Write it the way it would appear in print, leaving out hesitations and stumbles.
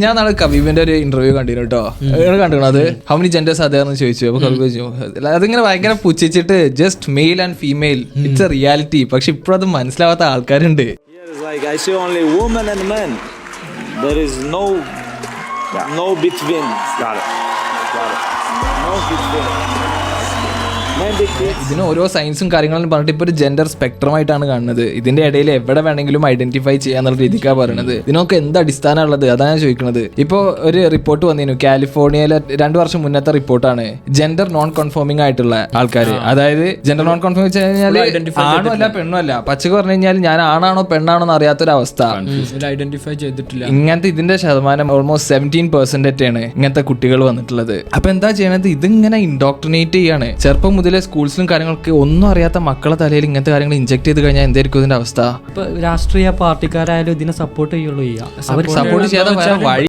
ഞാൻ നാളെ കബീബിന്റെ ഒരു ഇന്റർവ്യൂ കണ്ടിരുന്നു കേട്ടോ. കണ്ടിരുന്നത് ഹൗ മെനി ജെൻഡേഴ്സ് അതെന്ന് ചോദിച്ചു. അപ്പൊ കബീബ് ചോദിച്ചു അതിങ്ങനെ ഭയങ്കര പുച്ഛിച്ചിട്ട് just male and female it's a reality. പക്ഷെ ഇപ്പോഴത് മനസ്സിലാവാത്ത ആൾക്കാരുണ്ട്. Like I see only women and men. There is no between. Got it. No between. ഇതിന് ഓരോ സയൻസും കാര്യങ്ങളും പറഞ്ഞിട്ട് ഇപ്പൊ ഒരു ജെൻഡർ സ്പെക്ട്രം ആയിട്ടാണ് കാണുന്നത്. ഇതിന്റെ ഇടയിൽ എവിടെ വേണമെങ്കിലും ഐഡന്റിഫൈ ചെയ്യാന്നുള്ള രീതിക്കാണ് പറയുന്നത്. ഇതിനൊക്കെ എന്ത് അടിസ്ഥാനം ഉള്ളത് അതാണ് ഞാൻ ചോദിക്കുന്നത്. ഇപ്പൊ ഒരു റിപ്പോർട്ട് വന്നിരുന്നു കാലിഫോർണിയയിലെ 2 വർഷം മുന്നത്തെ റിപ്പോർട്ടാണ്. ജെൻഡർ നോൺ കൺഫോമിംഗ് ആയിട്ടുള്ള ആൾക്കാർ, അതായത് ജെൻഡർ നോൺ കൺഫോമിംഗ് വെച്ച് കഴിഞ്ഞാൽ ആണോ അല്ല പെണ്ണോ അല്ല, പച്ചക്ക് പറഞ്ഞു കഴിഞ്ഞാൽ ഞാൻ ആണാണോ പെണ്ണാണോ എന്ന് അറിയാത്തൊരവസ്ഥ. ഐഡന്റിഫൈ ചെയ്തിട്ടില്ല. ഇങ്ങനത്തെ ഇതിന്റെ ശതമാനം ഓൾമോസ്റ്റ് 17% ആണ് ഇങ്ങനത്തെ കുട്ടികൾ വന്നിട്ടുള്ളത്. അപ്പൊ എന്താ ചെയ്യണത്? ഇതിങ്ങനെ ഇൻഡോക്ട്രിനേറ്റ് ചെയ്യാണ്. ചെറുപ്പം മുതലേ സ്കൂൾസിലും കാര്യങ്ങളൊക്കെ ഒന്നും അറിയാത്ത മക്കളെ തലയിൽ ഇങ്ങനത്തെ കാര്യങ്ങൾ ഇൻജെക്ട് ചെയ്ത് കഴിഞ്ഞാൽ എന്തായിരിക്കും ഇതിന്റെ അവസ്ഥ? രാഷ്ട്രീയ പാർട്ടിക്കാരായാലും ഇതിനെ സപ്പോർട്ട് ചെയ്യുള്ളൂ. സപ്പോർട്ട് ചെയ്യാതെ വഴി